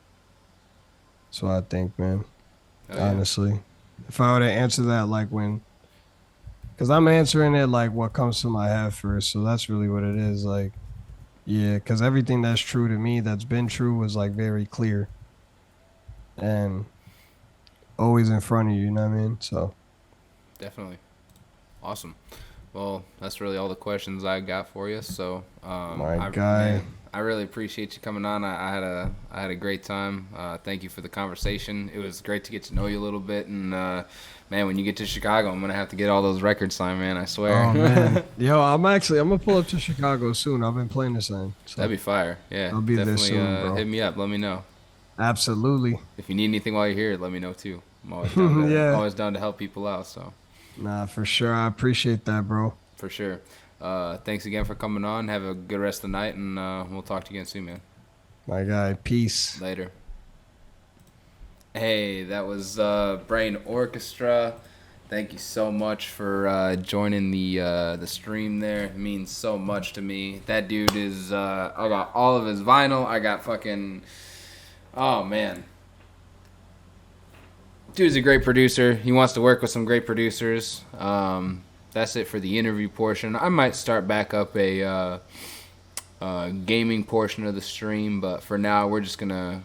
that's what I think, man. Oh yeah. Honestly. If I were to answer that like when because I'm answering it like what comes to my head first. So that's really what it is. Like, yeah, because everything that's true to me that's been true was like very clear and always in front of you, you know what I mean? So Definitely. Awesome. Well, that's really all the questions I got for you. So, my guy. I really appreciate you coming on. I had a great time. Thank you for the conversation. It was great to get to know you a little bit. And man, when you get to Chicago, I'm gonna have to get all those records signed, man. I swear. Oh man, yo, I'm gonna pull up to Chicago soon. I've been playing to sign. So That'd be fire. Yeah, I'll be there definitely. soon, bro. Hit me up. Let me know. Absolutely. If you need anything while you're here, let me know too. I'm always down to, Yeah. always down to help people out. So Nah, for sure. I appreciate that, bro. for sure. Thanks again for coming on. Have a good rest of the night, and we'll talk to you again soon, man. My guy, peace. Later. Hey, that was Brain Orchestra. Thank you so much for joining the stream there. It means so much to me. That dude is. I got all of his vinyl. I got fucking. Oh man. Dude's a great producer. He wants to work with some great producers. That's it for the interview portion. I might start back up a gaming portion of the stream, but for now we're just gonna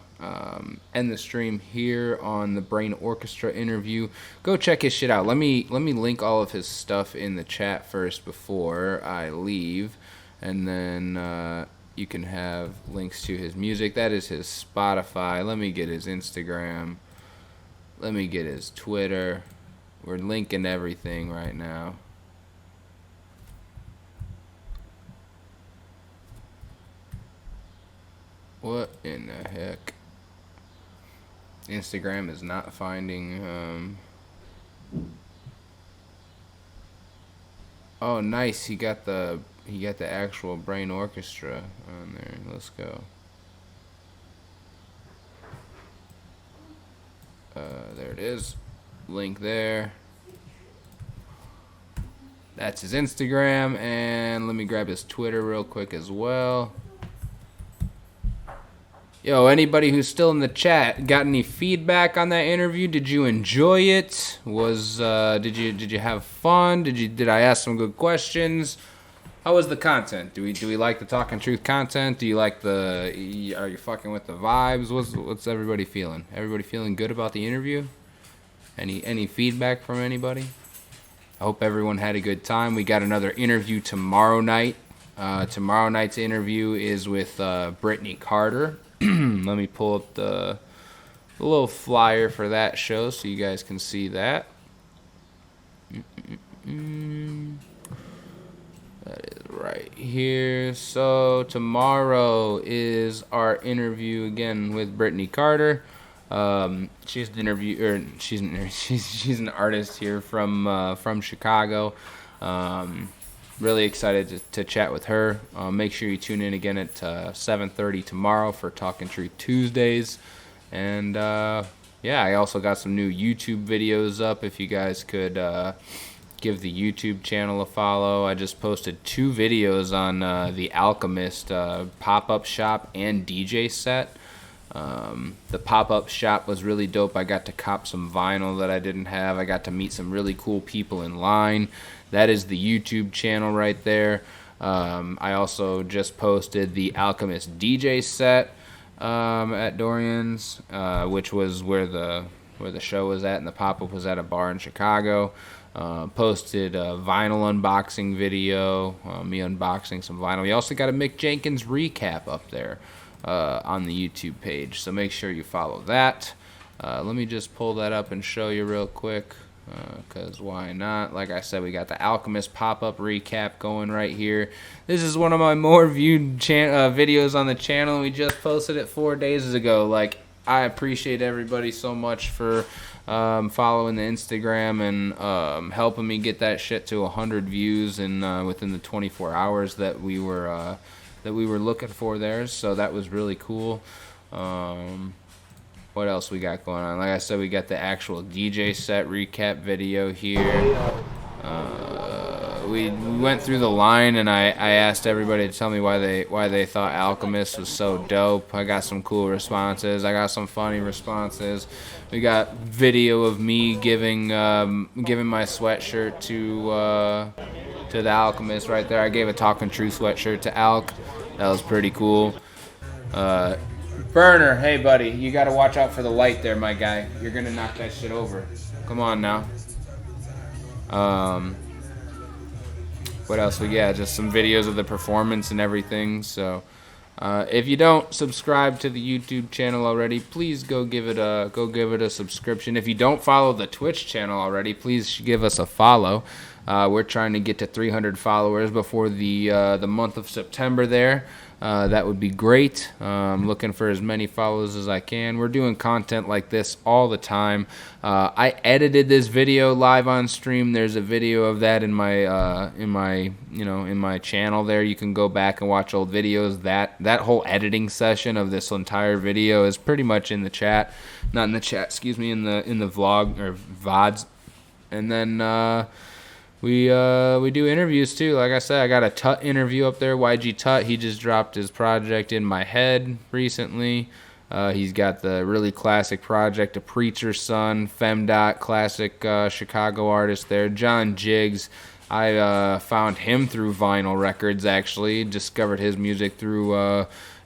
end the stream here on the Brain Orchestra interview. Go check his shit out. Let me link all of his stuff in the chat first before I leave, and then you can have links to his music. That is his Spotify. Let me get his Instagram. Let me get his Twitter. We're linking everything right now. What in the heck? Instagram is not finding. Oh, nice. He got the actual Brain Orchestra on there. Let's go. There it is. Link there. That's his Instagram, and let me grab his Twitter real quick as well. Yo, anybody who's still in the chat, got any feedback on that interview? Did you enjoy it? Did you have fun? Did I ask some good questions? How was the content? Do we like the Talking Truth content? Do you like are you fucking with the vibes? What's everybody feeling? Everybody feeling good about the interview? Any feedback from anybody? I hope everyone had a good time. We got another interview tomorrow night. Tomorrow night's interview is with Brittany Carter. Let me pull up the little flyer for that show so you guys can see that. That is right here. So tomorrow is our interview again with Brittany Carter. She's an artist here from Chicago. Really excited to chat with her. Make sure you tune in again at 7:30 tomorrow for Talking Truth Tuesdays. And yeah, I also got some new YouTube videos up. If you guys could give the YouTube channel a follow. I just posted 2 videos on the Alchemist pop-up shop and DJ set. The pop-up shop was really dope. I got to cop some vinyl that I didn't have. I got to meet some really cool people in line. That is the YouTube channel right there. I also just posted the Alchemist DJ set at Dorian's, which was where the show was at, and the pop-up was at a bar in Chicago. Posted a vinyl unboxing video, me unboxing some vinyl. We also got a Mick Jenkins recap up there on the YouTube page, so make sure you follow that. Let me just pull that up and show you real quick, because why not? Like I said, we got the Alchemist pop-up recap going right here. This is one of my more viewed videos on the channel. We just posted it 4 days ago. Like, I appreciate everybody so much for following the Instagram and helping me get that shit to 100 views within the 24 hours that we were looking for there. So that was really cool. What else we got going on? Like I said, we got the actual DJ set recap video here. We went through the line, and I asked everybody to tell me why they thought Alchemist was so dope. I got some cool responses. I got some funny responses. We got video of me giving my sweatshirt to the Alchemist right there. I gave a Talking Truth sweatshirt to Alk. That was pretty cool. Burner, hey buddy, you gotta watch out for the light there, my guy. You're gonna knock that shit over. Come on now. What else? Yeah, just some videos of the performance and everything. So If you don't subscribe to the YouTube channel already, please go give it a subscription. If you don't follow the Twitch channel already, please give us a follow. We're trying to get to 300 followers before the month of September there. That would be great. I'm looking for as many follows as I can. We're doing content like this all the time. I edited this video live on stream. There's a video of that in my channel there. You can go back and watch old videos. That whole editing session of this entire video is pretty much in the chat. Not in the chat, excuse me, in the vlog or VODs. And then we do interviews too. Like I said, I got a Tut interview up there. YG Tut, he just dropped his project In My Head recently. He's got the really classic project, A Preacher's Son, Femdot, classic Chicago artist there. John Jiggs, I found him through vinyl records actually. Discovered his music through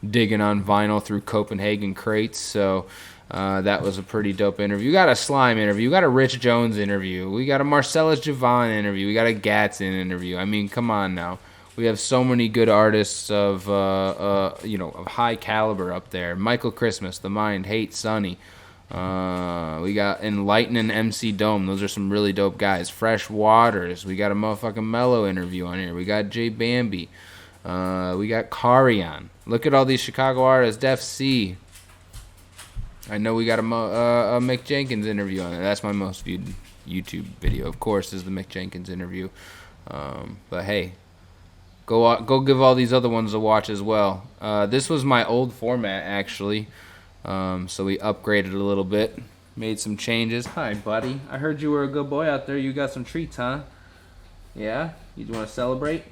digging on vinyl through Copenhagen crates. So that was a pretty dope interview. We got a Slime interview. We got a Rich Jones interview. We got a Marcellus Javon interview. We got a Gatson interview. I mean, come on now. We have so many good artists of high caliber up there. Michael Christmas, The Mind, Hate, Sunny. We got Enlightening MC Dome. Those are some really dope guys. Fresh Waters. We got a motherfucking Mellow interview on here. We got Jay Bambi. We got Carion. Look at all these Chicago artists. Def C. I know we got a Mick Jenkins interview on it. That's my most viewed YouTube video, of course, is the Mick Jenkins interview. But hey, go give all these other ones a watch as well. This was my old format actually, so we upgraded a little bit, made some changes. Hi, buddy. I heard you were a good boy out there. You got some treats, huh? Yeah? You want to celebrate?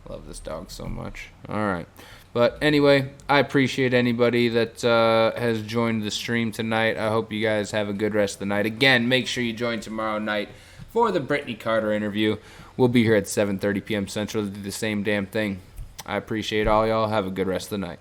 Love this dog so much. All right. But anyway, I appreciate anybody that has joined the stream tonight. I hope you guys have a good rest of the night. Again, make sure you join tomorrow night for the Brittany Carter interview. We'll be here at 7:30 p.m. Central to do the same damn thing. I appreciate all y'all. Have a good rest of the night.